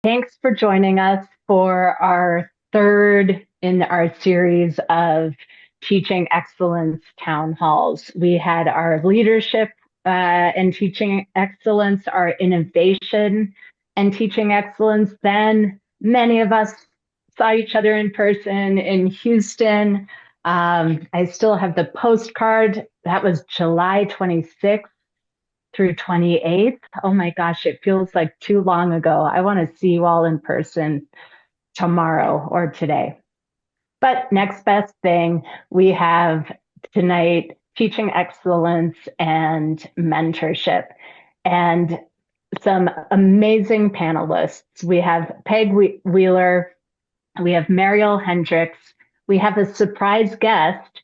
Thanks for joining us for our third in our series of teaching excellence town halls. We had our leadership and teaching excellence, our innovation and teaching excellence. Then many of us saw each other in person in Houston. I still have the postcard. That was July 26th through 28th. Oh my gosh, it feels like too long ago. I want to see you all in person tomorrow or today. But next best thing, we have tonight teaching excellence and mentorship and some amazing panelists. We have Peg Wheeler, we have Mariel Hendricks, we have a surprise guest,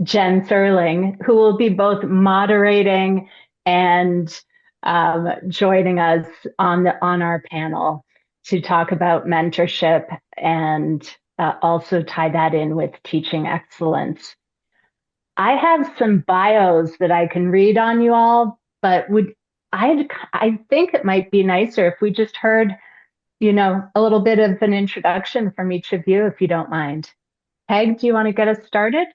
Jen Serling, who will be both moderating and joining us on our panel to talk about mentorship and also tie that in with teaching excellence. I have some bios that I can read on you all, but I think it might be nicer if we just heard, a little bit of an introduction from each of you, if you don't mind. Peg, do you want to get us started?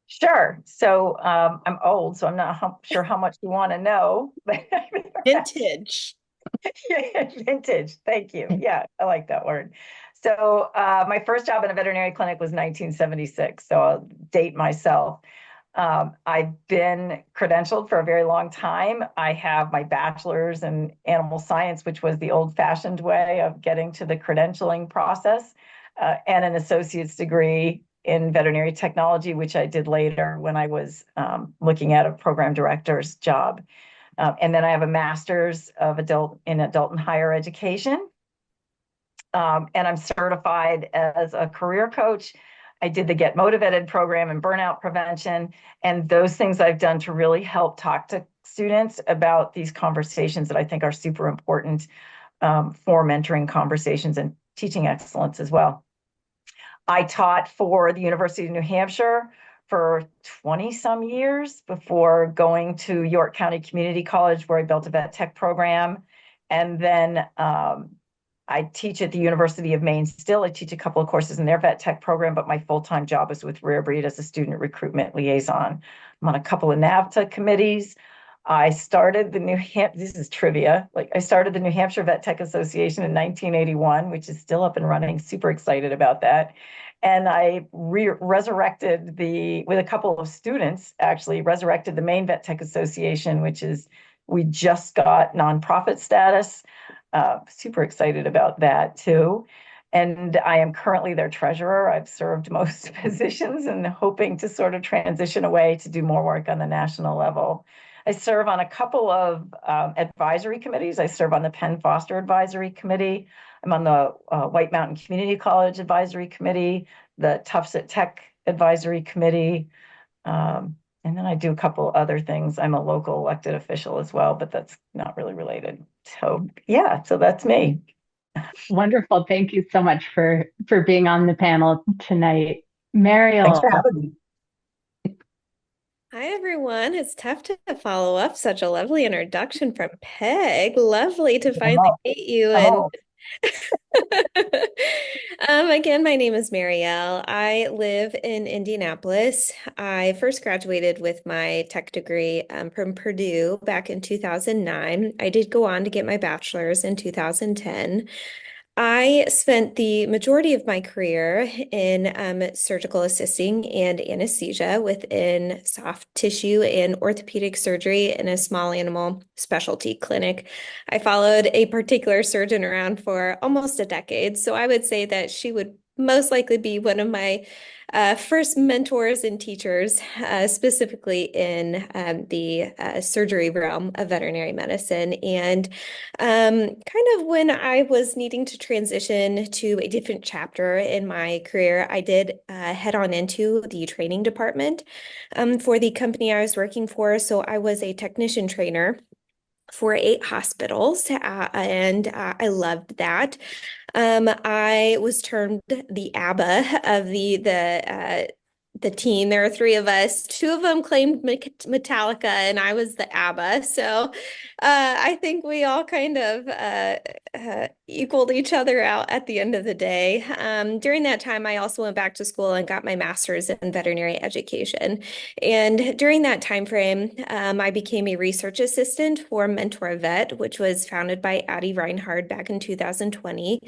Sure. I'm old, so I'm not sure how much you want to know. Vintage. Vintage. Thank you. Yeah, I like that word. My first job in a veterinary clinic was 1976, so I'll date myself. I've been credentialed for a very long time. I have my bachelor's in animal science, which was the old-fashioned way of getting to the credentialing process, and an associate's degree in veterinary technology, which I did later when I was looking at a program director's job. And then I have a master's of adult and higher education. And I'm certified as a career coach. I did the Get Motivated program and burnout prevention, and those things I've done to really help talk to students about these conversations that I think are super important for mentoring conversations and teaching excellence as well. I taught for the University of New Hampshire for 20 some years before going to York County Community College, where I built a vet tech program. And then I teach at the University of Maine still. I teach a couple of courses in their vet tech program, but my full-time job is with Rare Breed as a student recruitment liaison. I'm on a couple of NAVTA committees. I started the this is trivia. I started the New Hampshire Vet Tech Association in 1981, which is still up and running. Super excited about that. And I resurrected with a couple of students, actually resurrected the Maine Vet Tech Association, we just got nonprofit status. Super excited about that too. And I am currently their treasurer. I've served most positions and hoping to sort of transition away to do more work on the national level. I serve on a couple of advisory committees. I serve on the Penn Foster Advisory Committee. I'm on the White Mountain Community College Advisory Committee, the Tufts at Tech Advisory Committee. And then I do a couple other things. I'm a local elected official as well, but that's not really related. So that's me. Wonderful. Thank you so much for being on the panel tonight. Thanks Mariel. for having me. Hi, everyone. It's tough to follow up such a lovely introduction from Peg. Lovely to finally meet you. Again, my name is Mariel. I live in Indianapolis. I first graduated with my tech degree from Purdue back in 2009. I did go on to get my bachelor's in 2010. I spent the majority of my career in surgical assisting and anesthesia within soft tissue and orthopedic surgery in a small animal specialty clinic. I followed a particular surgeon around for almost a decade, so I would say that she would most likely be one of my first mentors and teachers, specifically in the surgery realm of veterinary medicine. And kind of when I was needing to transition to a different chapter in my career, I did head on into the training department for the company I was working for. So I was a technician trainer for 8 hospitals, and I loved that. I was termed the ABBA of the teen. There are three of us. Two of them claimed Metallica, and I was the ABBA. So I think we all kind of equaled each other out at the end of the day. During that time, I also went back to school and got my master's in veterinary education. And during that time frame, I became a research assistant for MentorVet, which was founded by Addie Reinhard back in 2020.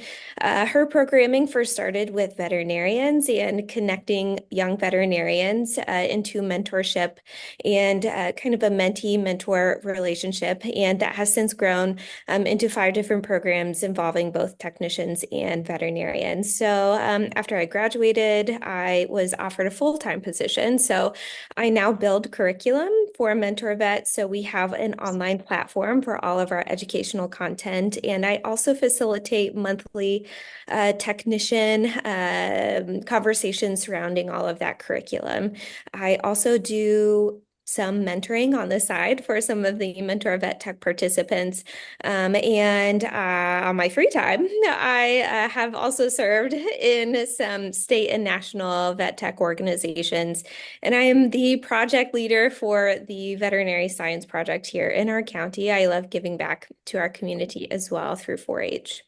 Her programming first started with veterinarians and connecting young veterinarians into mentorship and kind of a mentee-mentor relationship. And that has since grown into 5 different programs involving both technicians and veterinarians. So after I graduated, I was offered a full-time position. So I now build curriculum for MentorVet. So we have an online platform for all of our educational content. And I also facilitate monthly technician conversations surrounding all of that curriculum. I also do some mentoring on the side for some of the MentorVet Tech participants. And on my free time, I have also served in some state and national vet tech organizations. And I am the project leader for the veterinary science project here in our county. I love giving back to our community as well through 4-H.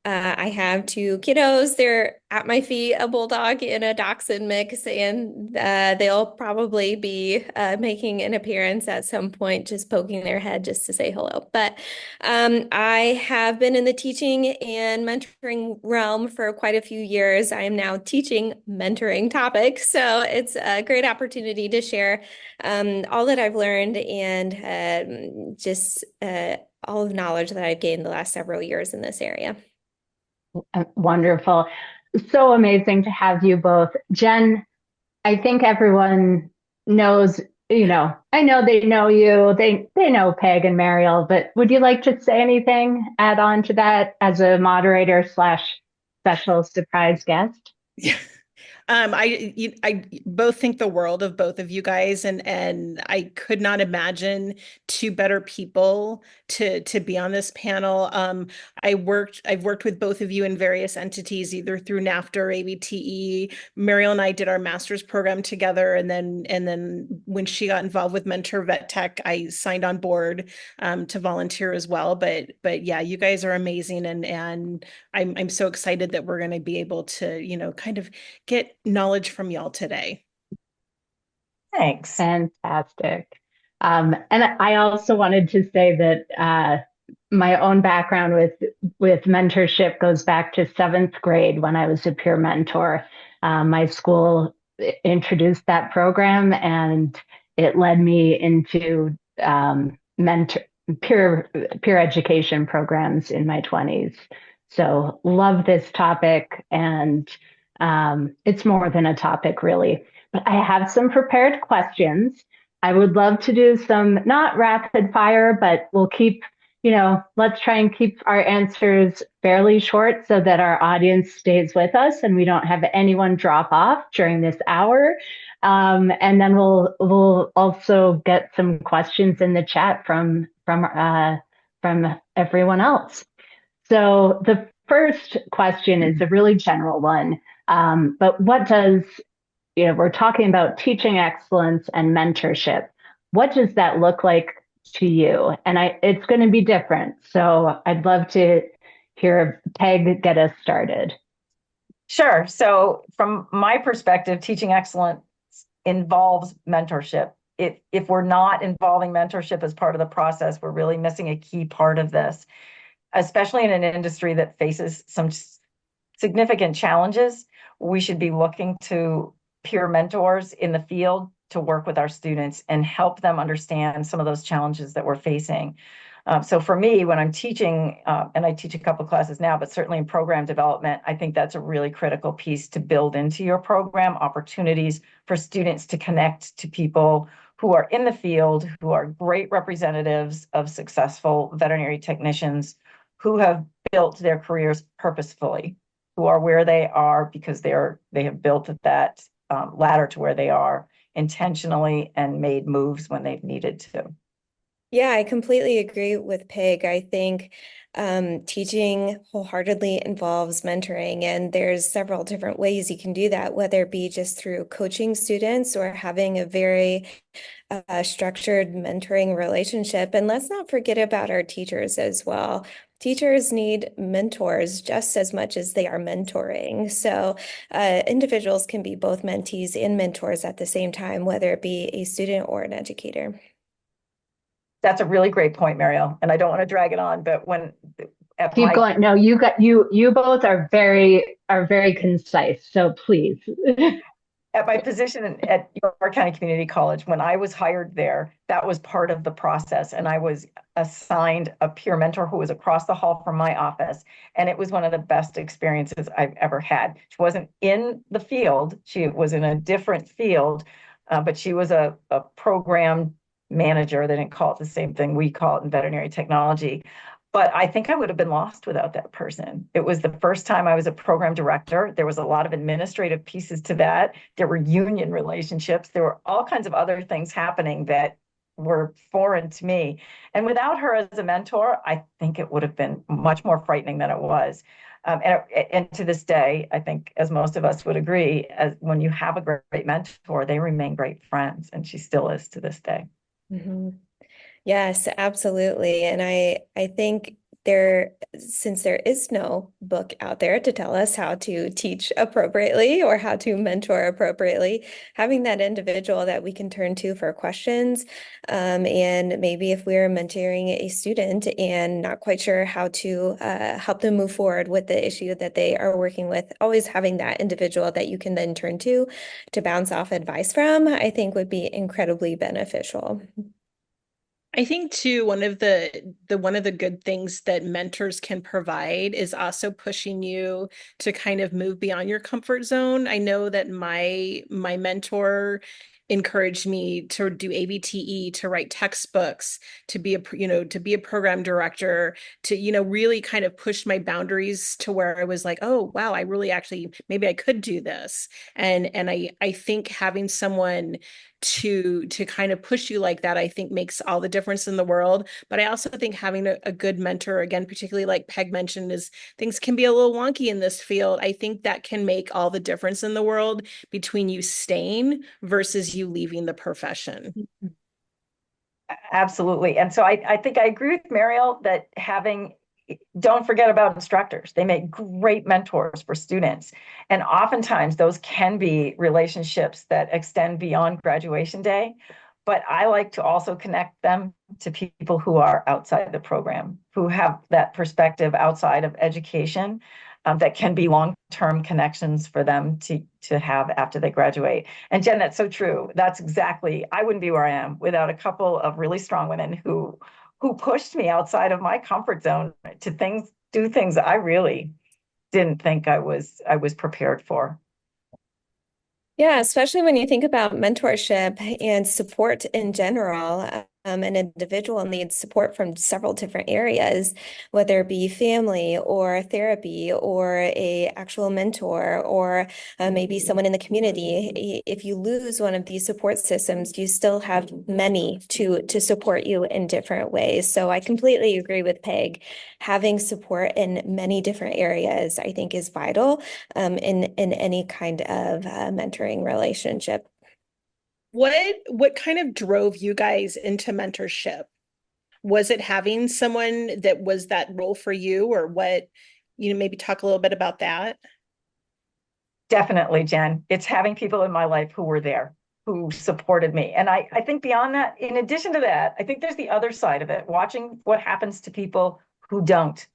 I have 2 kiddos. They're at my feet, a bulldog and a dachshund mix, and they'll probably be making an appearance at some point, just poking their head just to say hello. But I have been in the teaching and mentoring realm for quite a few years. I am now teaching mentoring topics, so it's a great opportunity to share all that I've learned and just all of the knowledge that I've gained the last several years in this area. Wonderful. So amazing to have you both. Jen, I think everyone knows, I know they know you, they know Peg and Mariel, but would you like to say anything, add on to that as a moderator slash special surprise guest? Yeah. I both think the world of both of you guys, and I could not imagine 2 better people to be on this panel. I've worked with both of you in various entities, either through NAFTA or AVTE. Mariel and I did our master's program together, and then when she got involved with MentorVet Tech, I signed on board to volunteer as well. But yeah, you guys are amazing, and I'm so excited that we're going to be able to, kind of get knowledge from y'all today. Thanks. Fantastic. And I also wanted to say that my own background with mentorship goes back to 7th grade when I was a peer mentor. My school introduced that program, and it led me into peer education programs in my 20s. So love this topic, and it's more than a topic, really. But I have some prepared questions. I would love to do some, not rapid fire, but we'll keep, let's try and keep our answers fairly short so that our audience stays with us and we don't have anyone drop off during this hour. And then we'll also get some questions in the chat from everyone else. So the first question is a really general one. But what does, we're talking about teaching excellence and mentorship. What does that look like to you? And it's going to be different. So I'd love to hear Peg get us started. Sure. So from my perspective, teaching excellence involves mentorship. If we're not involving mentorship as part of the process, we're really missing a key part of this, especially in an industry that faces some significant challenges. We should be looking to peer mentors in the field to work with our students and help them understand some of those challenges that we're facing. So for me, when I'm teaching, and I teach a couple of classes now, but certainly in program development, I think that's a really critical piece to build into your program, opportunities for students to connect to people who are in the field, who are great representatives of successful veterinary technicians who have built their careers purposefully, who are where they are because they have built that ladder to where they are intentionally and made moves when they've needed to. Yeah, I completely agree with Peg. I think teaching wholeheartedly involves mentoring, and there's several different ways you can do that, whether it be just through coaching students or having a very structured mentoring relationship. And let's not forget about our teachers as well. Teachers need mentors just as much as they are mentoring. So individuals can be both mentees and mentors at the same time, whether it be a student or an educator. That's a really great point, Mariel. And I don't want to drag it on, but when at Keep my going. No, you both are very concise. So please. at my position at York County Community College, when I was hired there, that was part of the process. And I was assigned a peer mentor who was across the hall from my office. And it was one of the best experiences I've ever had. She wasn't in the field, she was in a different field, but she was a program manager. They didn't call it the same thing we call it in veterinary technology. But I think I would have been lost without that person. It was the first time I was a program director. There was a lot of administrative pieces to that. There were union relationships. There were all kinds of other things happening that were foreign to me. And without her as a mentor, I think it would have been much more frightening than it was. And to this day, I think, as most of us would agree, as when you have a great mentor, they remain great friends, and she still is to this day. Mm-hmm. Yes, absolutely. And I think since there is no book out there to tell us how to teach appropriately or how to mentor appropriately, having that individual that we can turn to for questions, and maybe if we're mentoring a student and not quite sure how to help them move forward with the issue that they are working with, always having that individual that you can then turn to bounce off advice from, I think would be incredibly beneficial. I think too, one of the good things that mentors can provide is also pushing you to kind of move beyond your comfort zone. I know that my mentor encouraged me to do AVTE, to write textbooks, to be to be a program director, to, really kind of push my boundaries to where I was like, oh, wow, I really actually, maybe I could do this. And I think having someone to kind of push you like that, I think makes all the difference in the world. But I also think having a good mentor, again, particularly like Peg mentioned, is things can be a little wonky in this field. I think that can make all the difference in the world between you staying versus you leaving the profession. Absolutely. And so I think I agree with Mariel that don't forget about instructors. They make great mentors for students. And oftentimes those can be relationships that extend beyond graduation day. But I like to also connect them to people who are outside the program, who have that perspective outside of education, that can be long-term connections for them to have after they graduate. And Jen, that's so true. That's exactly, I wouldn't be where I am without a couple of really strong women who pushed me outside of my comfort zone to do things I really didn't think I was prepared for. Yeah, especially when you think about mentorship and support in general. An individual needs support from several different areas, whether it be family or therapy or a actual mentor or maybe someone in the community. If you lose one of these support systems, you still have many to support you in different ways. So I completely agree with Peg. Having support in many different areas, I think, is vital in any kind of mentoring relationship. What kind of drove you guys into mentorship? Was it having someone that was that role for you, or what, maybe talk a little bit about that? Definitely, Jen. It's having people in my life who were there, who supported me. And I think beyond that, in addition to that, I think there's the other side of it, watching what happens to people who don't,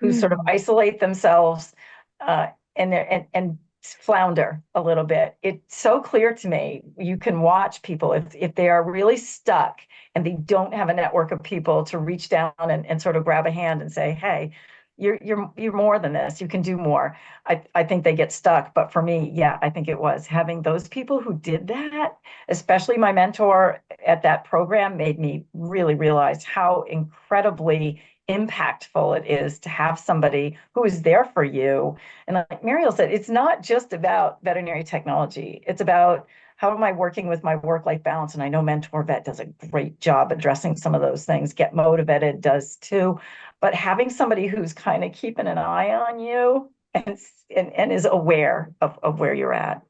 who sort of isolate themselves, and flounder a little bit. It's so clear to me. You can watch people if they are really stuck and they don't have a network of people to reach down and sort of grab a hand and say, hey, you're more than this. You can do more. I think they get stuck. But for me, yeah, I think it was having those people who did that, especially my mentor at that program, made me really realize how incredibly impactful it is to have somebody who is there for you. And like Mariel said, it's not just about veterinary technology. It's about how am I working with my work-life balance? And I know MentorVet does a great job addressing some of those things. Get Motivated does too. But having somebody who's kind of keeping an eye on you and is aware of where you're at.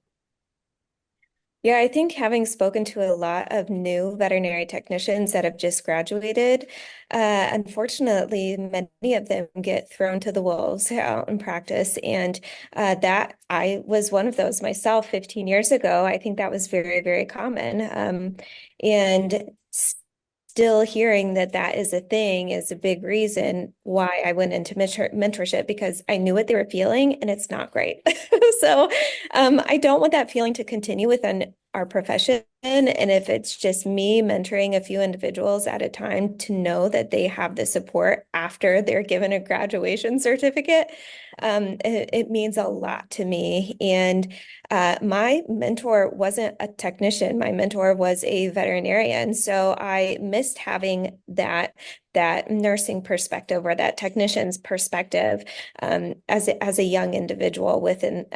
Yeah, I think having spoken to a lot of new veterinary technicians that have just graduated, unfortunately, many of them get thrown to the wolves out in practice. And that I was one of those myself 15 years ago. I think that was very, very common. And still hearing that that is a thing is a big reason why I went into mentorship, because I knew what they were feeling and it's not great. So I don't want that feeling to continue within our profession. And if it's just me mentoring a few individuals at a time, to know that they have the support after they're given a graduation certificate, it means a lot to me. And my mentor wasn't a technician. My mentor was a veterinarian. So I missed having that nursing perspective or that technician's perspective as a young individual within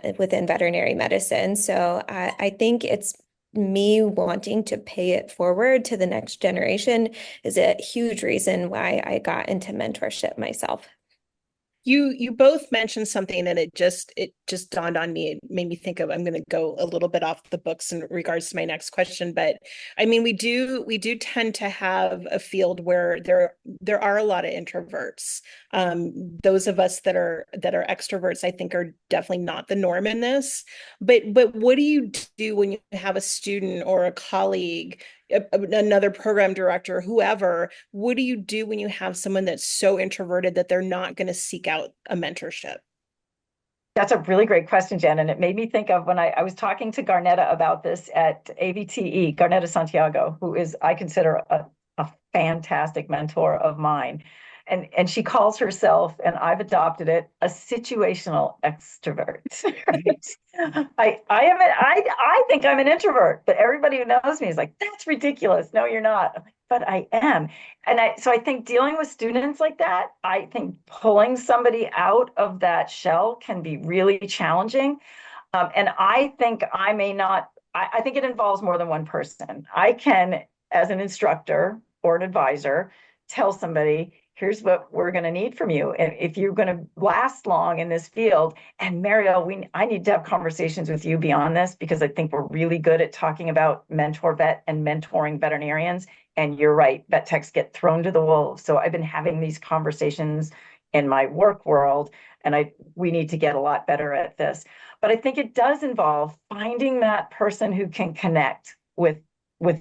veterinary medicine. So I think it's me wanting to pay it forward to the next generation is a huge reason why I got into mentorship myself. You both mentioned something and it just dawned on me. It made me think of, I'm going to go a little bit off the books in regards to my next question, but I mean we do tend to have a field where there are a lot of introverts. Those of us that are extroverts, I think, are definitely not the norm in this. But what do you do when you have a student or a colleague, another program director, whoever? What do you do when you have someone that's so introverted that they're not going to seek out a mentorship? That's a really great question, Jen. And it made me think of when I was talking to Garnetta about this at AVTE, Garnetta Santiago, who is, I consider, a fantastic mentor of mine. And she calls herself, and I've adopted it, a situational extrovert. I think I'm an introvert, but everybody who knows me is like, that's ridiculous. No, you're not. I'm like, but I am. So I think dealing with students like that, I think pulling somebody out of that shell can be really challenging. And I think I think it involves more than one person. I can, as an instructor or an advisor, tell somebody, here's what we're going to need from you. And if you're going to last long in this field, and Mariel, I need to have conversations with you beyond this, because I think we're really good at talking about MentorVet and mentoring veterinarians. And you're right, vet techs get thrown to the wolves. So I've been having these conversations in my work world, and we need to get a lot better at this. But I think it does involve finding that person who can connect with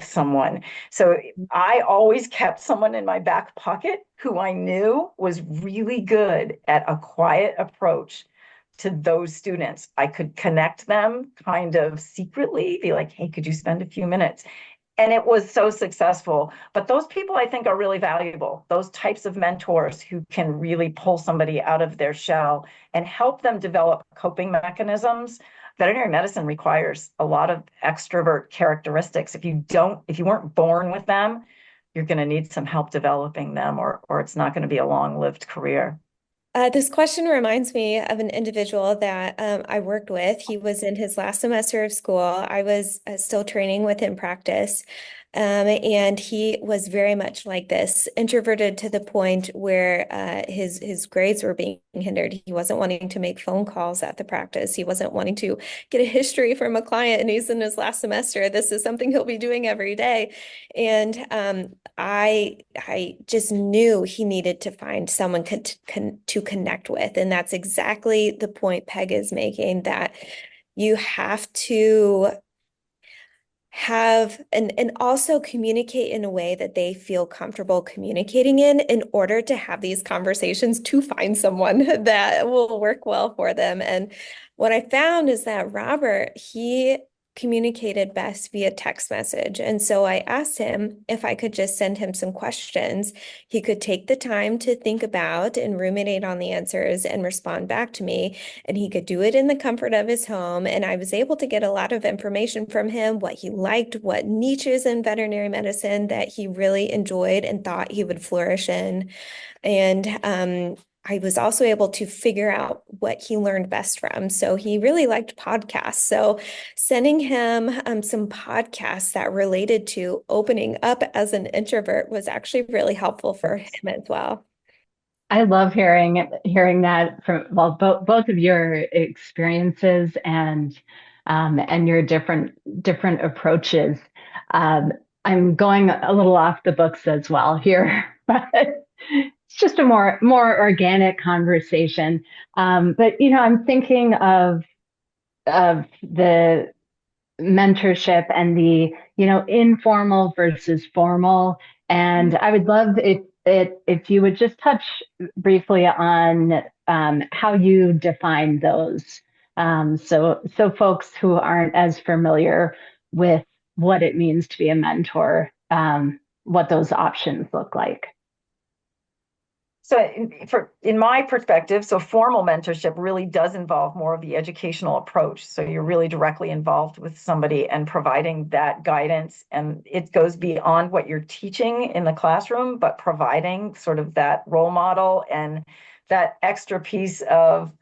someone. So I always kept someone in my back pocket who I knew was really good at a quiet approach to those students. I could connect them kind of secretly, be like, hey, could you spend a few minutes? And it was so successful. But those people, I think, are really valuable. Those types of mentors who can really pull somebody out of their shell and help them develop coping mechanisms. Veterinary medicine requires a lot of extrovert characteristics. If you weren't born with them, you're going to need some help developing them, or it's not going to be a long-lived career. This question reminds me of an individual that I worked with. He was in his last semester of school. I was still training with him practice. And he was very much like this, introverted to the point where his grades were being hindered. He wasn't wanting to make phone calls at the practice. He wasn't wanting to get a history from a client, and he's in his last semester. This is something he'll be doing every day. And I just knew he needed to find someone to connect with. And that's exactly the point Peg is making, that you have to have and also communicate in a way that they feel comfortable communicating in order to have these conversations, to find someone that will work well for them. And what I found is that Robert, he communicated best via text message. And so I asked him if I could just send him some questions he could take the time to think about and ruminate on the answers and respond back to me. And he could do it in the comfort of his home. And I was able to get a lot of information from him, what he liked, what niches in veterinary medicine that he really enjoyed and thought he would flourish in. And I was also able to figure out what he learned best from. So he really liked podcasts. So sending him some podcasts that related to opening up as an introvert was actually really helpful for him as well. I love hearing that from, well, both of your experiences and your different approaches. Um, I'm going a little off the books as well here, but it's just a more organic conversation. But I'm thinking of the mentorship and the informal versus formal, and I would love if you would just touch briefly on how you define those, so folks who aren't as familiar with what it means to be a mentor, what those options look like. So in my perspective, so formal mentorship really does involve more of the educational approach. So you're really directly involved with somebody and providing that guidance. And it goes beyond what you're teaching in the classroom, but providing sort of that role model and that extra piece of,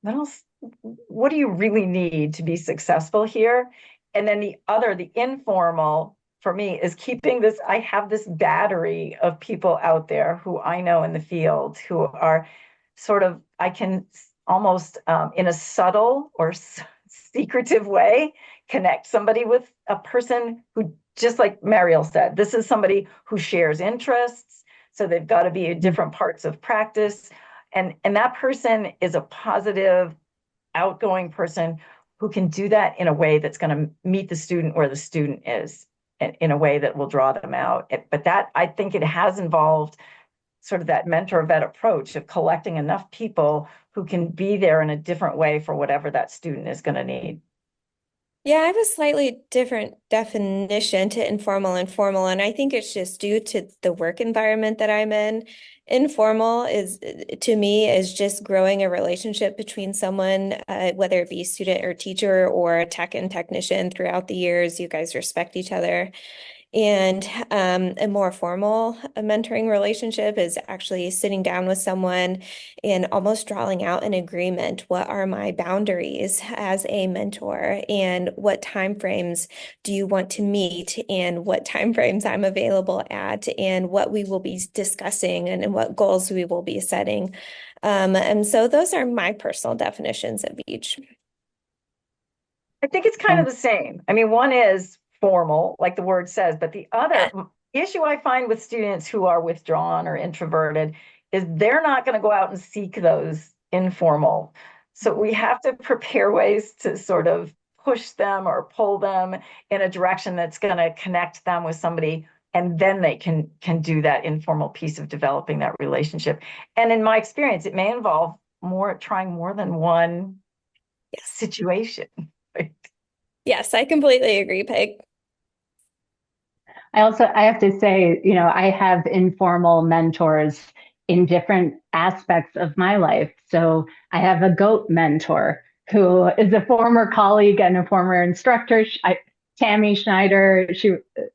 what do you really need to be successful here? And then the informal, for me, is keeping this. I have this battery of people out there who I know in the field who are sort of, I can almost in a subtle or secretive way connect somebody with a person who, just like Mariel said, this is somebody who shares interests. So they've got to be in different parts of practice. And that person is a positive, outgoing person who can do that in a way that's going to meet the student where the student is, in a way that will draw them out. But that, I think it has involved sort of that MentorVet approach of collecting enough people who can be there in a different way for whatever that student is going to need. Yeah, I have a slightly different definition to informal and formal, and I think it's just due to the work environment that I'm in. Informal is, to me, is just growing a relationship between someone, whether it be student or teacher or tech and technician throughout the years. You guys respect each other. And a more formal mentoring relationship is actually sitting down with someone and almost drawing out an agreement. What are my boundaries as a mentor, and what timeframes do you want to meet, and what timeframes I'm available at, and what we will be discussing, and what goals we will be setting. And so those are my personal definitions of each. I think it's kind of the same. I mean, one is formal, like the word says, but the other issue I find with students who are withdrawn or introverted is they're not going to go out and seek those informal. So we have to prepare ways to sort of push them or pull them in a direction that's going to connect them with somebody, and then they can do that informal piece of developing that relationship. And in my experience, it may involve trying more than one situation. Right? Yes, I completely agree, Peg. I have to say, I have informal mentors in different aspects of my life. So I have a goat mentor who is a former colleague and a former instructor. Tammy Schneider,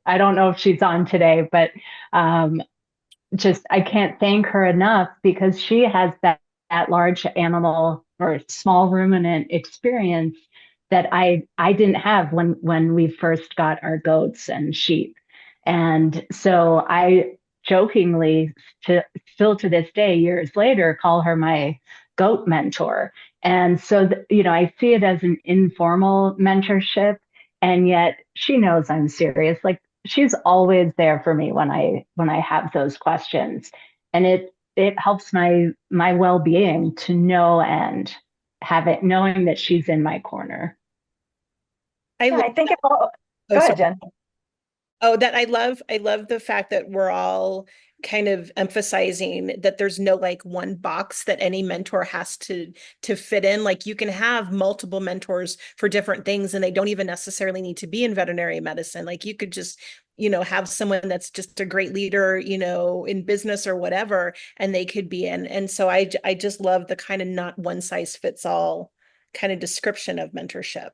I don't know if she's on today, but I can't thank her enough, because she has that large animal or small ruminant experience that I didn't have when we first got our goats and sheep. And so I jokingly, still to this day, years later, call her my goat mentor. And so, I see it as an informal mentorship, and yet she knows I'm serious. Like, she's always there for me when I have those questions, and it helps my well-being to know and have it, knowing that she's in my corner. I think it all. Go ahead, Jen. Oh, that I love the fact that we're all kind of emphasizing that there's no like one box that any mentor has to fit in. Like, you can have multiple mentors for different things, and they don't even necessarily need to be in veterinary medicine. Like, you could just, have someone that's just a great leader, in business or whatever, and they could be in. And so I just love the kind of not one size fits all kind of description of mentorship.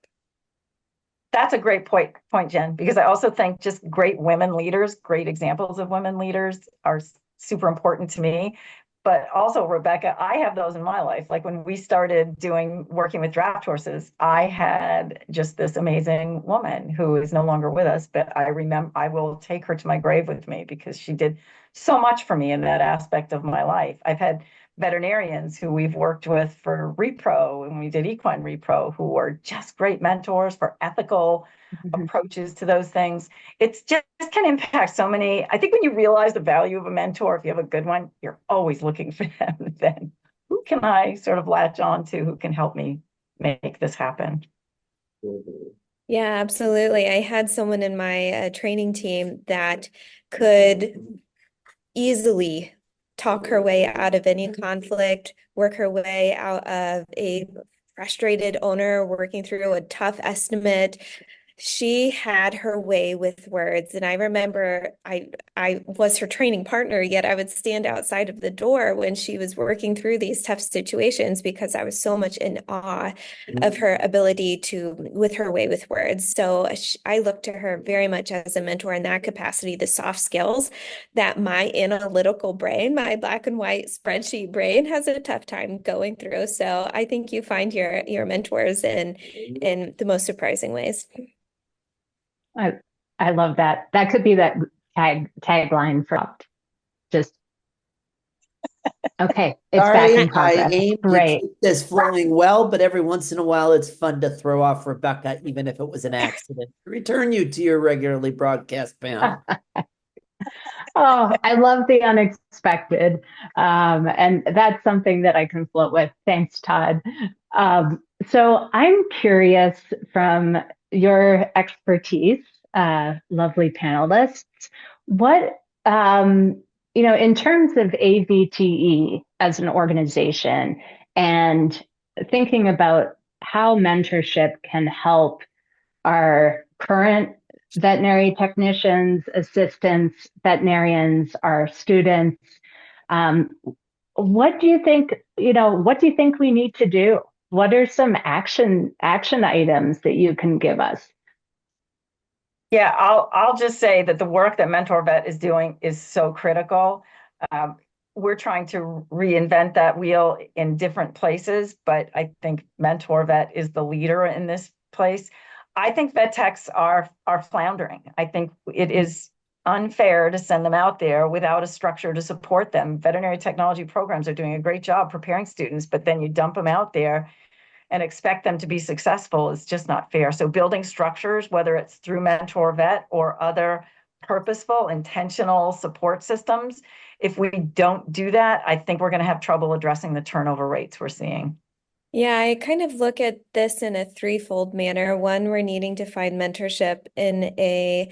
That's a great point, Jen, because I also think just great women leaders, great examples of women leaders are super important to me. But also, Rebecca, I have those in my life. Like when we started working with draft horses, I had just this amazing woman who is no longer with us, but I will take her to my grave with me because she did so much for me in that aspect of my life. I've had veterinarians who we've worked with for repro, and we did equine repro, who were just great mentors for ethical approaches to those things. It's just can impact so many. I think when you realize the value of a mentor, if you have a good one, you're always looking for them. Then who can I sort of latch on to who can help me make this happen? Yeah, absolutely. I had someone in my training team that could easily talk her way out of any conflict, work her way out of a frustrated owner working through a tough estimate. She had her way with words. And I remember I was her training partner, yet I would stand outside of the door when she was working through these tough situations because I was so much in awe of her ability to, with her way with words. So I look to her very much as a mentor in that capacity, the soft skills that my analytical brain, my black and white spreadsheet brain has a tough time going through. So I think you find your mentors in the most surprising ways. I love that. That could be that tagline for just okay. It's back in Sorry, I progress. aim to Great. keep this flowing well, but every once in a while it's fun to throw off Rebecca, even if it was an accident. Return you to your regularly broadcast panel. Oh, I love the unexpected. And that's something that I can float with. Thanks, Todd. So I'm curious from your expertise, lovely panelists, what, in terms of AVTE as an organization and thinking about how mentorship can help our current veterinary technicians, assistants, veterinarians, our students. What do you think, what do you think we need to do? What are some action items that you can give us? Yeah, I'll just say that the work that MentorVet is doing is so critical. We're trying to reinvent that wheel in different places, but I think MentorVet is the leader in this place. I think vet techs are floundering. I think it is unfair to send them out there without a structure to support them. Veterinary technology programs are doing a great job preparing students, but then you dump them out there and expect them to be successful is just not fair. So building structures, whether it's through MentorVet or other purposeful, intentional support systems, if we don't do that, I think we're going to have trouble addressing the turnover rates we're seeing. Yeah, I kind of look at this in a threefold manner. One, we're needing to find mentorship in a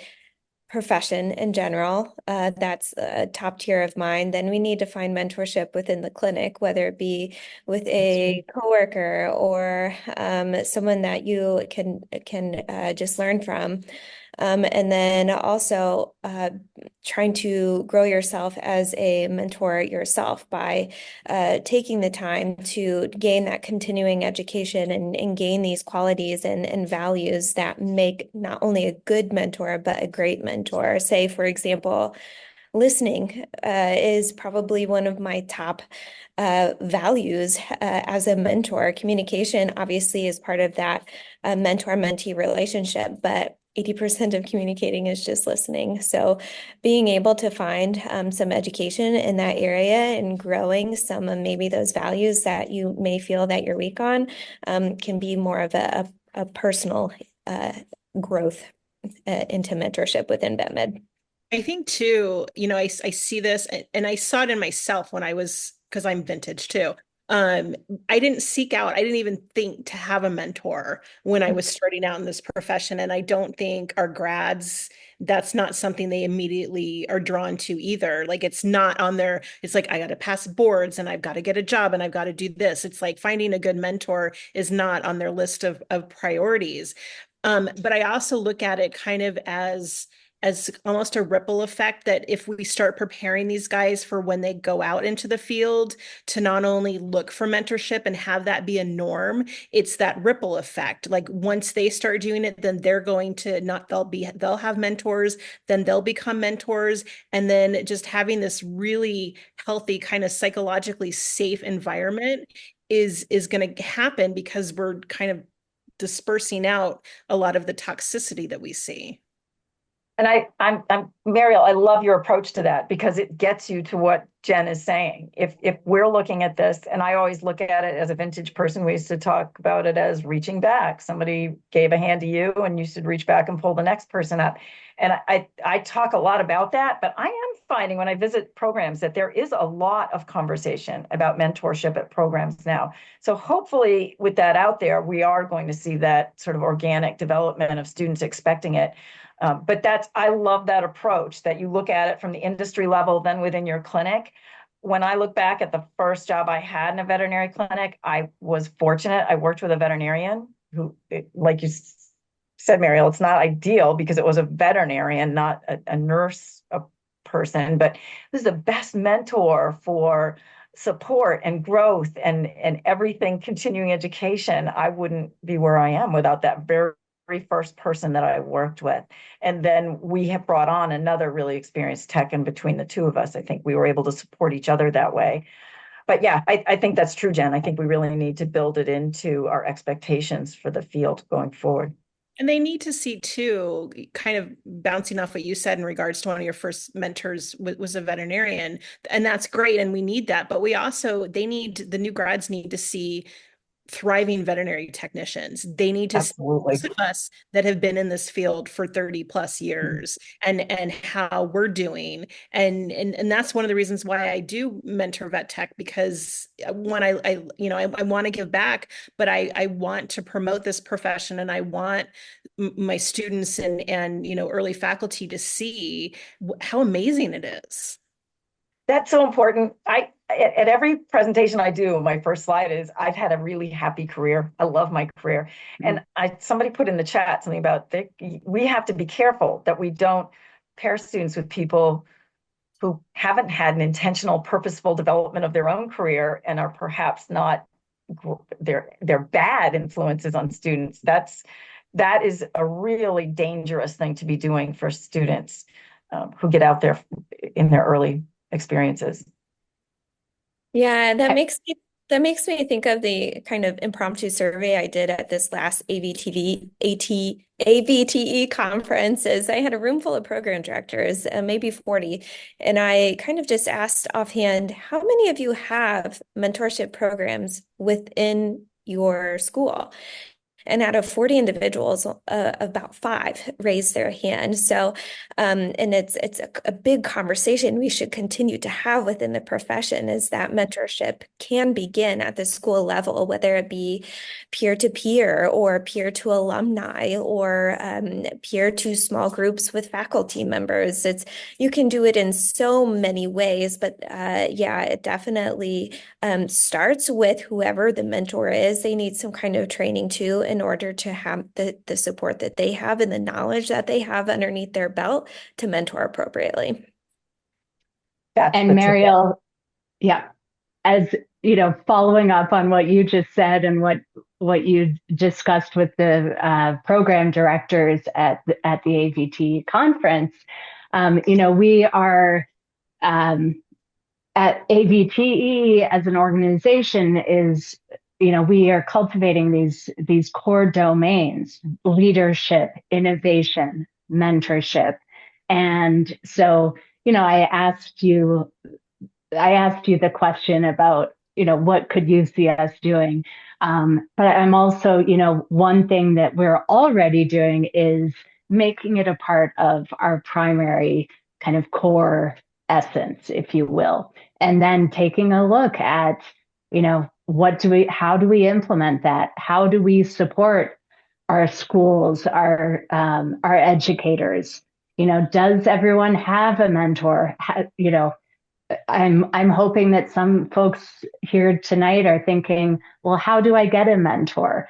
profession in general. That's a top tier of mine. Then we need to find mentorship within the clinic, whether it be with a coworker or someone that you can just learn from. And then also trying to grow yourself as a mentor yourself by taking the time to gain that continuing education and gain these qualities and values that make not only a good mentor, but a great mentor. Say, for example, listening is probably one of my top values as a mentor. Communication obviously is part of that mentor-mentee relationship, but 80% of communicating is just listening. So being able to find some education in that area and growing some of maybe those values that you may feel that you're weak on can be more of a personal growth into mentorship within VetMed. I think too, I see this and I saw it in myself when I was, because I'm vintage too. I didn't seek out, I didn't even think to have a mentor when I was starting out in this profession. And I don't think our grads, that's not something they immediately are drawn to either. Like it's not on their, it's like, I got to pass boards and I've got to get a job and I've got to do this. It's like finding a good mentor is not on their list of priorities. But I also look at it kind of as as almost a ripple effect, that if we start preparing these guys for when they go out into the field to not only look for mentorship and have that be a norm, it's that ripple effect. Like once they start doing it, then they're going to not, they'll have mentors, then they'll become mentors. And then just having this really healthy, kind of psychologically safe environment is going to happen because we're kind of dispersing out a lot of the toxicity that we see. And I'm Mariel, I love your approach to that because it gets you to what Jen is saying. If we're looking at this, and I always look at it as a vintage person, we used to talk about it as reaching back. Somebody gave a hand to you and you should reach back and pull the next person up. And I talk a lot about that, but I am finding when I visit programs that there is a lot of conversation about mentorship at programs now. So hopefully with that out there, we are going to see that sort of organic development of students expecting it. But I love that approach that you look at it from the industry level, then within your clinic. When I look back at the first job I had in a veterinary clinic, I was fortunate. I worked with a veterinarian who, like you said, Mariel, it's not ideal because it was a veterinarian, not a nurse, a person, but this is the best mentor for support and growth and everything, continuing education. I wouldn't be where I am without that very first person that I worked with. And then we have brought on another really experienced tech, and between the two of us, I think we were able to support each other that way. But yeah, I think that's true, Jen. I think we really need to build it into our expectations for the field going forward. And they need to see too, kind of bouncing off what you said in regards to one of your first mentors was a veterinarian, and that's great. And we need that, but the new grads need to see thriving veterinary technicians. They need to Absolutely. see us that have been in this field for 30 plus years and how we're doing. And that's one of the reasons why I do MentorVet Tech, because when I want to give back, but I want to promote this profession, and I want my students and early faculty to see how amazing it is. That's so important. At every presentation I do, my first slide is I've had a really happy career. I love my career. And somebody put in the chat something about we have to be careful that we don't pair students with people who haven't had an intentional, purposeful development of their own career and are perhaps not, they're bad influences on students. That is a really dangerous thing to be doing for students who get out there in their early experiences. Yeah, that makes me think of the kind of impromptu survey I did at this last AVTE conference. Is I had a room full of program directors, maybe 40, and I kind of just asked offhand, how many of you have mentorship programs within your school? And out of 40 individuals, about 5 raised their hand. So, and it's a big conversation we should continue to have within the profession, is that mentorship can begin at the school level, whether it be peer-to-peer or peer-to-alumni or peer-to small groups with faculty members. You can do it in so many ways, but yeah, it definitely starts with whoever the mentor is. They need some kind of training too, in order to have the support that they have and the knowledge that they have underneath their belt to mentor appropriately. And Mariel, yeah, as you know, following up on what you just said and what you discussed with the program directors at the AVTE conference, we are at AVTE as an organization is, we are cultivating these core domains: leadership, innovation, mentorship. And so, I asked you the question about, what could you see us doing? But I'm also, one thing that we're already doing is making it a part of our primary kind of core essence, if you will, and then taking a look at, how do we implement that? How do we support our schools, our educators? Does everyone have a mentor? I'm hoping that some folks here tonight are thinking, well, how do I get a mentor?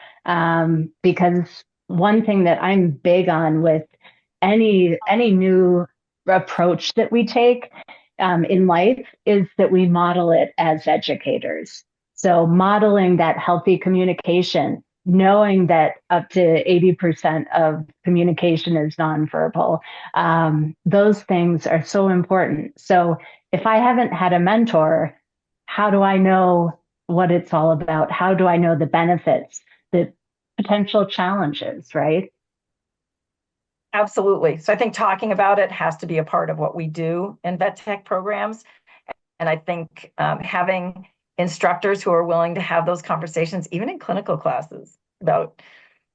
Because one thing that I'm big on with any new approach that we take in life is that we model it as educators. So modeling that healthy communication, knowing that up to 80% of communication is nonverbal, those things are so important. So if I haven't had a mentor, how do I know what it's all about? How do I know the benefits, the potential challenges, right? Absolutely. So I think talking about it has to be a part of what we do in vet tech programs. And I think having instructors who are willing to have those conversations, even in clinical classes, about,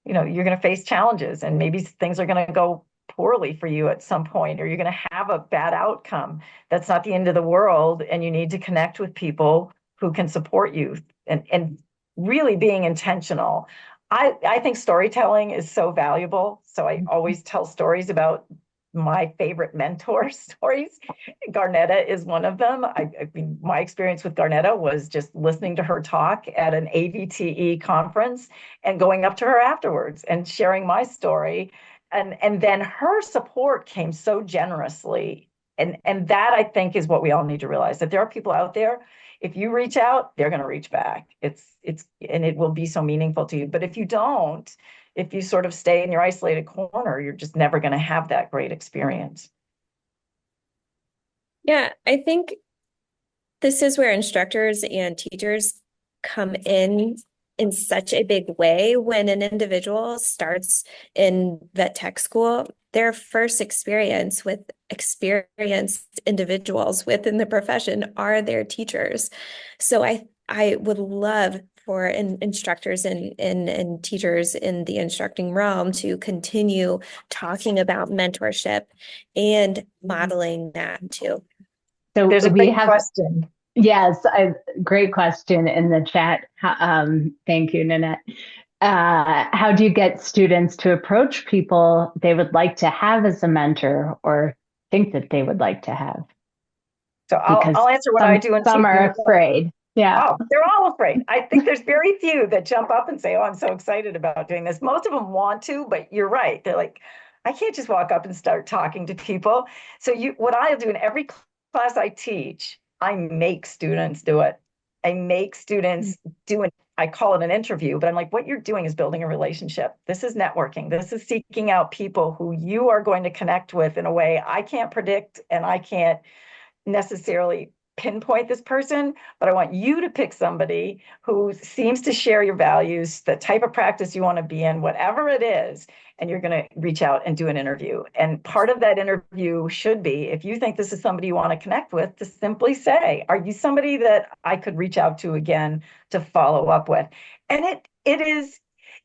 you're going to face challenges and maybe things are going to go poorly for you at some point, or you're going to have a bad outcome. That's not the end of the world. And you need to connect with people who can support you and really being intentional. I think storytelling is so valuable. So I always tell stories about my favorite mentor stories. Garnetta is one of them. I mean, my experience with Garnetta was just listening to her talk at an AVTE conference and going up to her afterwards and sharing my story. And then her support came so generously. And that, I think, is what we all need to realize, that there are people out there. If you reach out, they're going to reach back. And it will be so meaningful to you. But if you don't, if you sort of stay in your isolated corner, you're just never going to have that great experience. Yeah, I think this is where instructors and teachers come in such a big way. When an individual starts in vet tech school, their first experience with experienced individuals within the profession are their teachers. So I would love for instructors and teachers in the instructing realm to continue talking about mentorship and modeling that too. So There's a we great have question. Yes, great question in the chat. Thank you, Nanette. How do you get students to approach people they would like to have as a mentor or think that they would like to have? So I'll answer what I do. And some are afraid. Yeah. Oh, they're all afraid. I think there's very few that jump up and say, "Oh, I'm so excited about doing this." Most of them want to, but you're right. They're like, I can't just walk up and start talking to people. So what I'll do in every class I teach, I make students do it. I make students do it. I call it an interview, but I'm like, what you're doing is building a relationship. This is networking. This is seeking out people who you are going to connect with in a way I can't predict, and I can't necessarily pinpoint this person, but I want you to pick somebody who seems to share your values, the type of practice you want to be in, whatever it is, and you're going to reach out and do an interview. And part of that interview should be, if you think this is somebody you want to connect with, to simply say, are you somebody that I could reach out to again to follow up with? And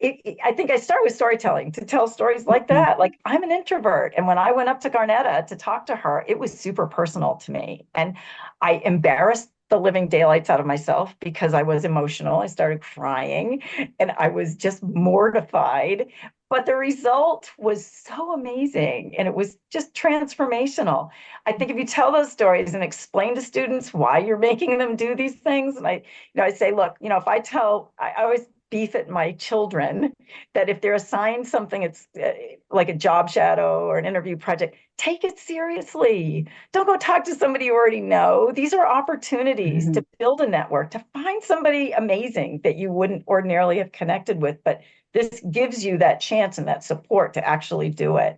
I think I start with storytelling, to tell stories like that. Like, I'm an introvert. And when I went up to Garnetta to talk to her, it was super personal to me. And I embarrassed the living daylights out of myself because I was emotional. I started crying and I was just mortified. But the result was so amazing. And it was just transformational. I think if you tell those stories and explain to students why you're making them do these things, and I say, look, if I always beef at my children that if they're assigned something, it's like a job shadow or an interview project, take it seriously. Don't go talk to somebody you already know. These are opportunities to build a network, to find somebody amazing that you wouldn't ordinarily have connected with, but this gives you that chance and that support to actually do it.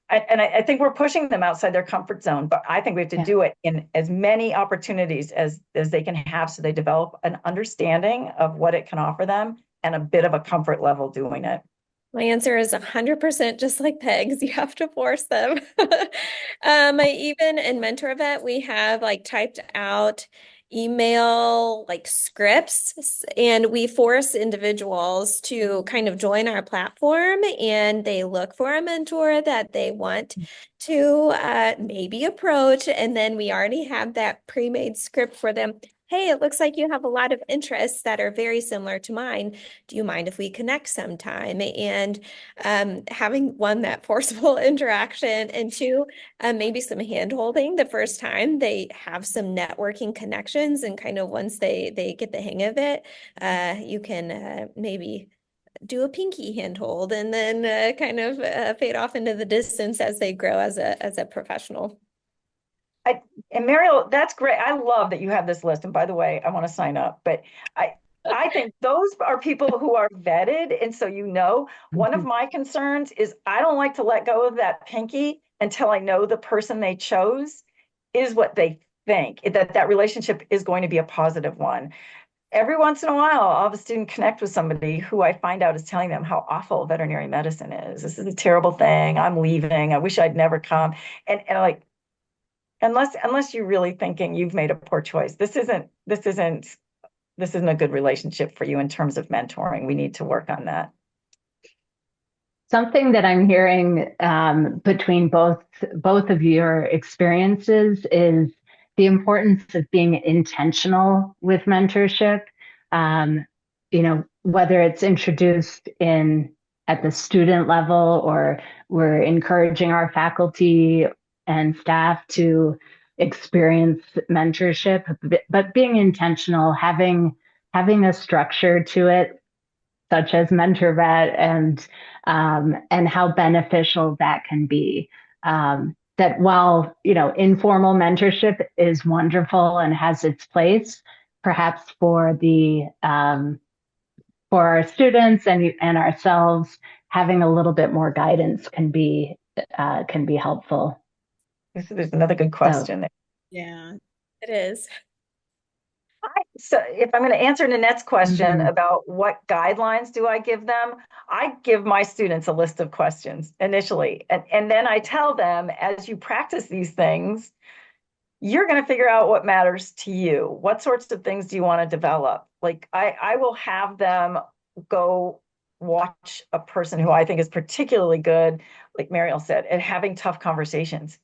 I think we're pushing them outside their comfort zone, but I think we have to do it in as many opportunities as they can have, so they develop an understanding of what it can offer them and a bit of a comfort level doing it. My answer is 100% just like Pegs. You have to force them. Even in MentorVet, we have typed out email scripts, and we force individuals to kind of join our platform, and they look for a mentor that they want to maybe approach, and then we already have that pre-made script for them. Hey, it looks like you have a lot of interests that are very similar to mine. Do you mind if we connect sometime? And having one, that forceful interaction, and two, maybe some hand-holding the first time. They have some networking connections, and kind of once they get the hang of it, you can maybe do a pinky handhold and then kind of fade off into the distance as they grow as a professional. And Mariel, that's great. I love that you have this list. And by the way, I want to sign up, but I think those are people who are vetted. And so, one of my concerns is I don't like to let go of that pinky until I know the person they chose is what they think, that relationship is going to be a positive one. Every once in a while, I'll have a student connect with somebody who I find out is telling them how awful veterinary medicine is. This is a terrible thing. I'm leaving. I wish I'd never come. And like, unless you're really thinking you've made a poor choice, this isn't a good relationship for you in terms of mentoring. We need to work on that. Something that I'm hearing between both of your experiences is the importance of being intentional with mentorship. Whether it's introduced at the student level, or we're encouraging our faculty and staff to experience mentorship, but being intentional, having a structure to it, such as MentorVet, and how beneficial that can be. That while informal mentorship is wonderful and has its place, perhaps for our students and ourselves, having a little bit more guidance can be helpful. There's another good question there. Yeah, it is. So if I'm going to answer Nanette's question about what guidelines do I give them, I give my students a list of questions initially. And then I tell them, as you practice these things, you're going to figure out what matters to you. What sorts of things do you want to develop? Like I will have them go watch a person who I think is particularly good, like Mariel said, at having tough conversations,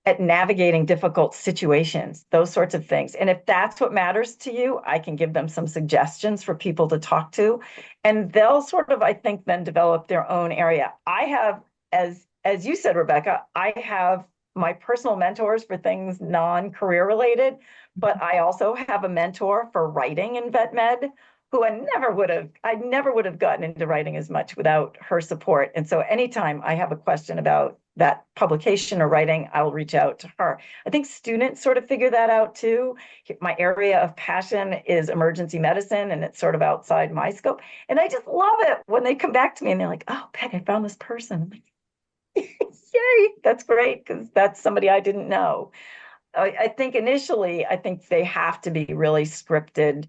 at navigating difficult situations, those sorts of things. And if that's what matters to you, I can give them some suggestions for people to talk to. And they'll sort of, I think, then develop their own area. I have, as you said, Rebecca, I have my personal mentors for things non-career related, but I also have a mentor for writing in vet med who I never would have gotten into writing as much without her support. And so anytime I have a question about that publication or writing, I'll reach out to her. I think students sort of figure that out too. My area of passion is emergency medicine, and it's sort of outside my scope. And I just love it when they come back to me and they're like, "Oh, Peg, I found this person." Yay, that's great, because that's somebody I didn't know. I think initially, they have to be really scripted.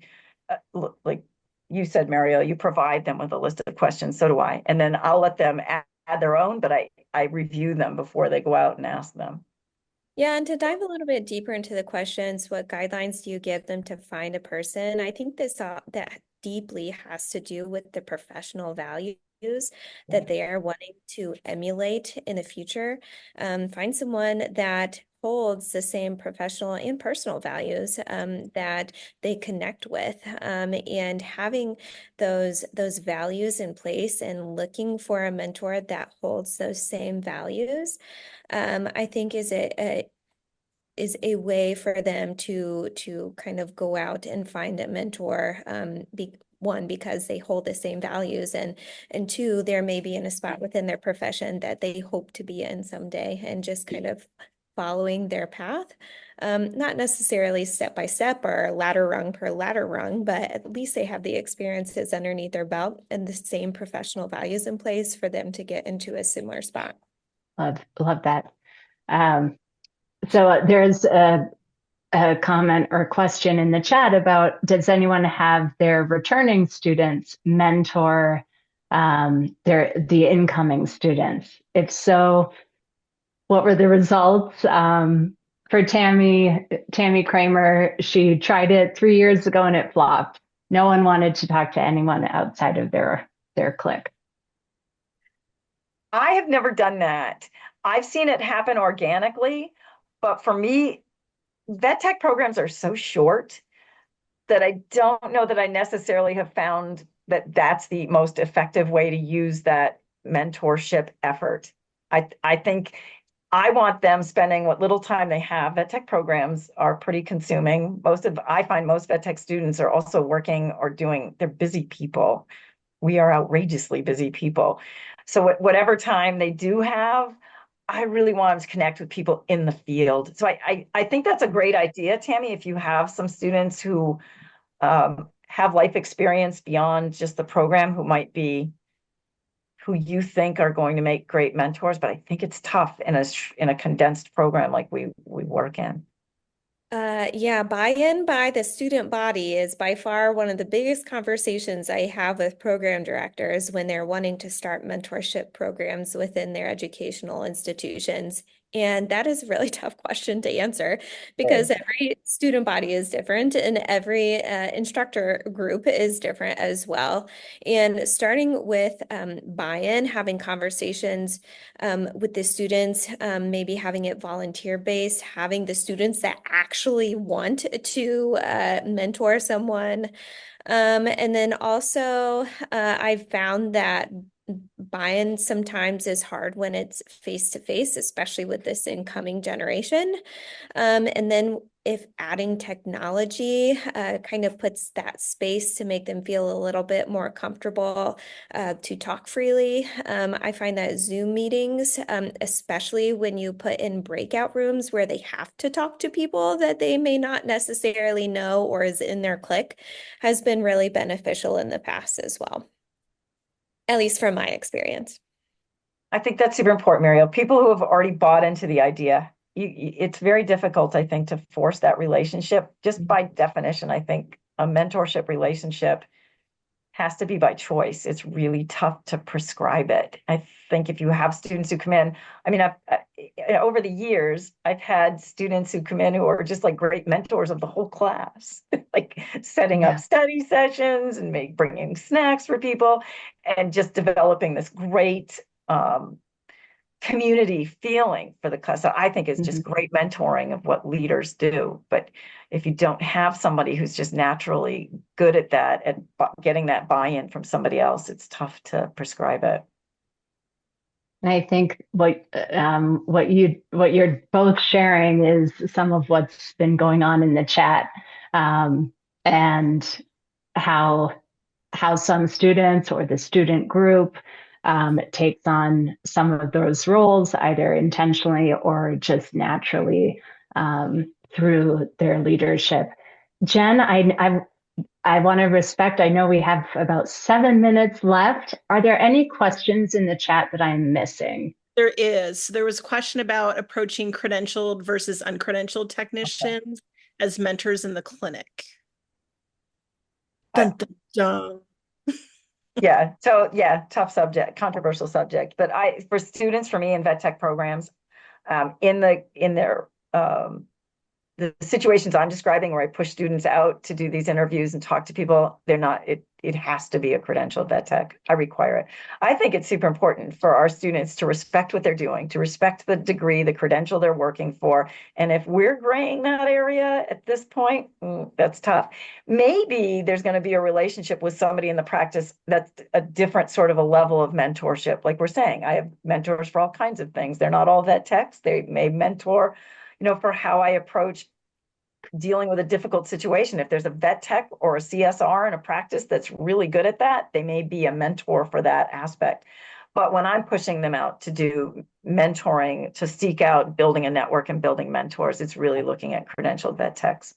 Like you said, Mariel, you provide them with a list of questions, so do I. And then I'll let them add their own, but I review them before they go out and ask them. Yeah, and to dive a little bit deeper into the questions, what guidelines do you give them to find a person? I think that deeply has to do with the professional values that they are wanting to emulate in the future. Find someone that holds the same professional and personal values that they connect with, and having those values in place and looking for a mentor that holds those same values, I think is a way for them to kind of go out and find a mentor. One, because they hold the same values, and two, they're maybe in a spot within their profession that they hope to be in someday, and just kind of following their path, not necessarily step by step or ladder rung per ladder rung, but at least they have the experiences underneath their belt and the same professional values in place for them to get into a similar spot. Love that. So there's a comment or question in the chat about, does anyone have their returning students mentor the incoming students? If so, what were the results? For Tammy Kramer, she tried it 3 years ago and it flopped. No one wanted to talk to anyone outside of their clique. I have never done that. I've seen it happen organically, but for me, vet tech programs are so short that I don't know that I necessarily have found that that's the most effective way to use that mentorship effort. I think I want them spending what little time they have. Vet tech programs are pretty consuming. I find most vet tech students are also working or they're busy people. we are outrageously busy people. So whatever time they do have, I really want them to connect with people in the field. So I think that's a great idea, Tammy, if you have some students who have life experience beyond just the program, who you think are going to make great mentors. But I think it's tough in a condensed program like we work in. Yeah, buy-in by the student body is by far one of the biggest conversations I have with program directors when they're wanting to start mentorship programs within their educational institutions. And that is a really tough question to answer because every student body is different and every instructor group is different as well. And starting with buy-in, having conversations with the students, maybe having it volunteer based, having the students that actually want to mentor someone. And then also, I've found that buy-in sometimes is hard when it's face to face, especially with this incoming generation. And then if adding technology kind of puts that space to make them feel a little bit more comfortable to talk freely. I find that Zoom meetings, especially when you put in breakout rooms where they have to talk to people that they may not necessarily know or is in their clique, has been really beneficial in the past as well, at least from my experience. I think that's super important, Mariel. People who have already bought into the idea, it's very difficult, I think, to force that relationship. Just by definition, I think a mentorship relationship has to be by choice. It's really tough to prescribe it. I think if you have students who come in, I mean, over the years, I've had students who come in who are just like great mentors of the whole class, like setting up study sessions and bringing snacks for people and just developing this great community feeling for the class. So I think it's just great mentoring of what leaders do. But if you don't have somebody who's just naturally good at that, at getting that buy-in from somebody else, it's tough to prescribe it. I think what you're both sharing is some of what's been going on in the chat, and how some students or the student group takes on some of those roles, either intentionally or just naturally through their leadership. Jen, I want to respect, I know we have about 7 minutes left. Are there any questions in the chat that I'm missing? There is. There was a question about approaching credentialed versus uncredentialed technicians as mentors in the clinic. Dun, dun, dun. Yeah. So yeah, tough subject, controversial subject. But for students, for me in vet tech programs, in their the situations I'm describing where I push students out to do these interviews and talk to people, it has to be a credentialed vet tech. I require it. I think it's super important for our students to respect what they're doing, to respect the degree, the credential they're working for. And if we're graying that area at this point, that's tough. Maybe there's going to be a relationship with somebody in the practice that's a different sort of a level of mentorship. Like we're saying, I have mentors for all kinds of things. They're not all vet techs. They may mentor, for how I approach dealing with a difficult situation. If there's a vet tech or a CSR in a practice that's really good at that, they may be a mentor for that aspect. But when I'm pushing them out to do mentoring, to seek out building a network and building mentors, it's really looking at credentialed vet techs.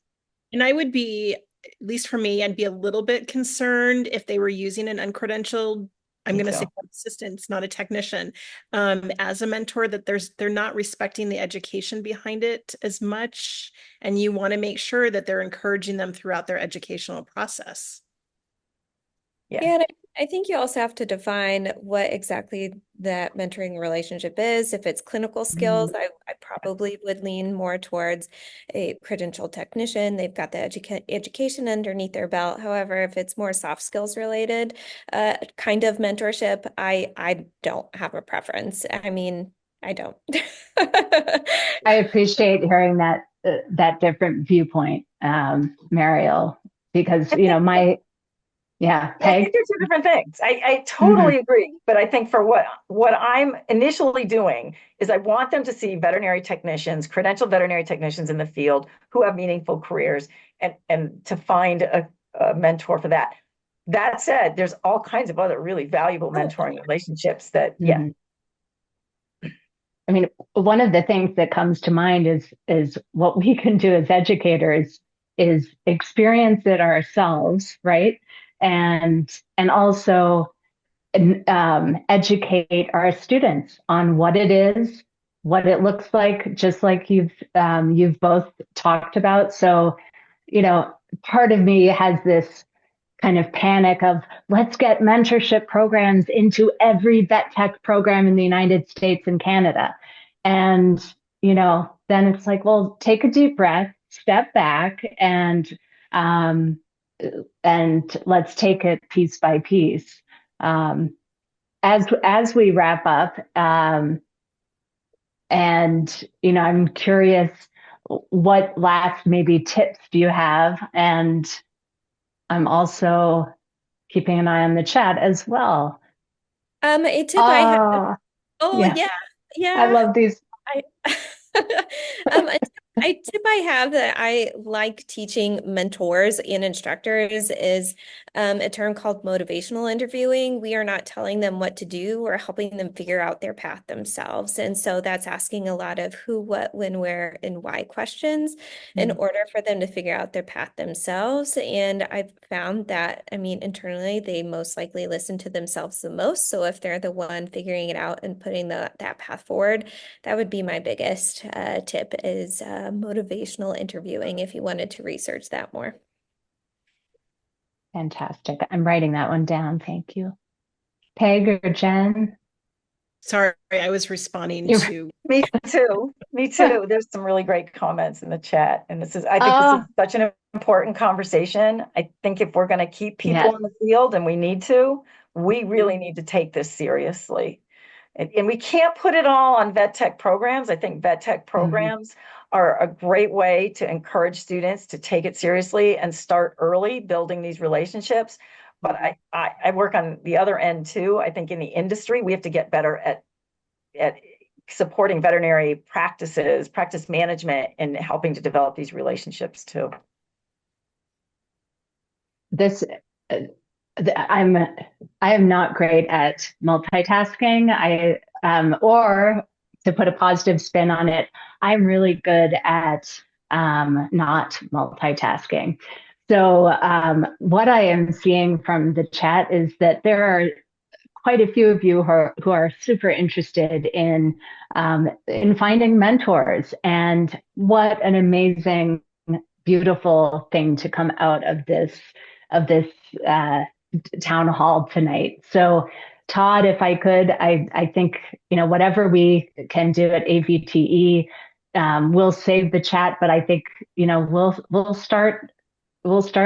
And I would be, at least for me, I'd be a little bit concerned if they were using an uncredentialed, I'm going to say assistant, not a technician, as a mentor, that they're not respecting the education behind it as much. And you want to make sure that they're encouraging them throughout their educational process. Yeah, and I think you also have to define what exactly that mentoring relationship is. If it's clinical skills, I probably would lean more towards a credentialed technician. They've got the education underneath their belt. However, if it's more soft skills related kind of mentorship, I don't have a preference. I mean, I don't. I appreciate hearing that different viewpoint, Mariel, because Peg? I think they're two different things. I totally agree. But I think for what I'm initially doing is I want them to see veterinary technicians, credentialed veterinary technicians in the field who have meaningful careers and to find a mentor for that. That said, there's all kinds of other really valuable mentoring relationships that, yeah. Mhm. I mean, one of the things that comes to mind is what we can do as educators is experience it ourselves, right? And also educate our students on what it is, what it looks like, just like you've both talked about. So, part of me has this kind of panic of let's get mentorship programs into every vet tech program in the United States and Canada. And, then it's like, well, take a deep breath, step back, um, and let's take it piece by piece. As we wrap up, and I'm curious, what last maybe tips do you have? And I'm also keeping an eye on the chat as well. A tip I have. Oh Yeah, yeah, I yeah. love these. I a tip I have that I like teaching mentors and instructors is a term called motivational interviewing. We are not telling them what to do, we're helping them figure out their path themselves. And so that's asking a lot of who, what, when, where, and why questions in order for them to figure out their path themselves. And I've found that, I mean, internally, they most likely listen to themselves the most. So if they're the one figuring it out and putting that path forward, that would be my biggest tip is motivational interviewing if you wanted to research that more. Fantastic. I'm writing that one down. Thank you. Peg or Jen? Sorry, I was responding to. Me too. Me too. There's some really great comments in the chat. And I think this is such an important conversation. I think if we're going to keep people in the field, and we need to, we really need to take this seriously. And we can't put it all on vet tech programs. I think vet tech programs are a great way to encourage students to take it seriously and start early building these relationships. But I work on the other end too. I think in the industry, we have to get better at supporting veterinary practices, practice management, and helping to develop these relationships too. I am not great at multitasking. Or to put a positive spin on it, I'm really good at not multitasking. So what I am seeing from the chat is that there are quite a few of you who are super interested in finding mentors, and what an amazing, beautiful thing to come out of this town hall tonight. So, Todd, if I could, I think whatever we can do at AVTE, we'll save the chat, but I think we'll start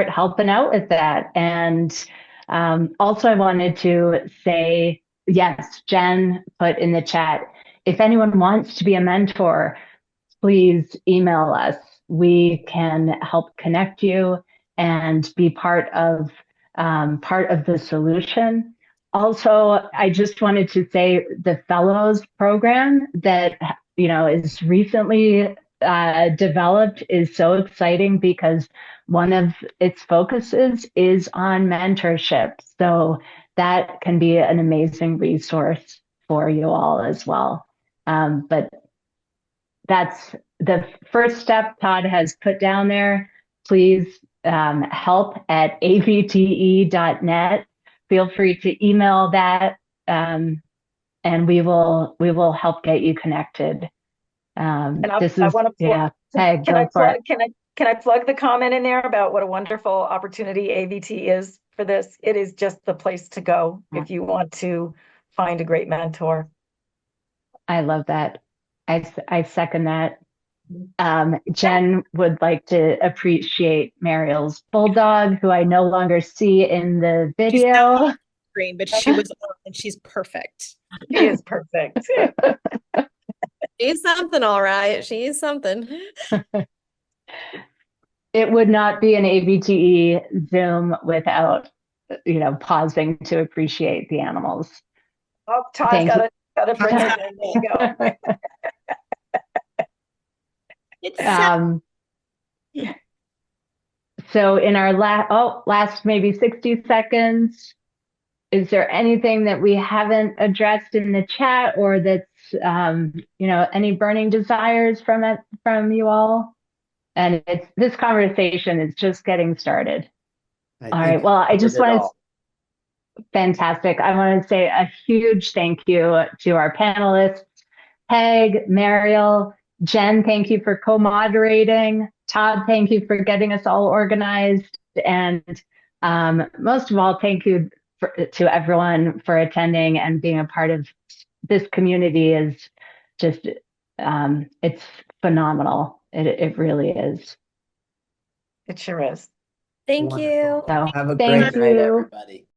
helping out with that. And also, I wanted to say, yes, Jen put in the chat, if anyone wants to be a mentor, please email us. We can help connect you and be part of the solution. Also, I just wanted to say the fellows program that is recently developed is so exciting because one of its focuses is on mentorship. So that can be an amazing resource for you all as well. But that's the first step Todd has put down there. Please help at avte.net. Feel free to email that, and we will help get you connected. And I want to plug. Peg, can I plug the comment in there about what a wonderful opportunity AVT is for this? It is just the place to go if you want to find a great mentor. I love that. I second that. Jen would like to appreciate Mariel's bulldog, who I no longer see in the video. She's not on the screen, but she was on, and she's perfect. She is perfect. She's something, all right. She's something. It would not be an AVTE Zoom without, pausing to appreciate the animals. Oh, Todd's got to bring it in. There you go. So in our last maybe 60 seconds, is there anything that we haven't addressed in the chat, or that's, any burning desires from you all? And this conversation is just getting started. I All think right. Well, I we just covered it want to, all. fantastic. I want to say a huge thank you to our panelists, Peg, Mariel, Jen, thank you for co-moderating. Todd, thank you for getting us all organized. And most of all, thank you to everyone for attending and being a part of this community. Is just, it's phenomenal. It really is. It sure is. Thank you. Wonderful. So Have a thank great night, you. everybody.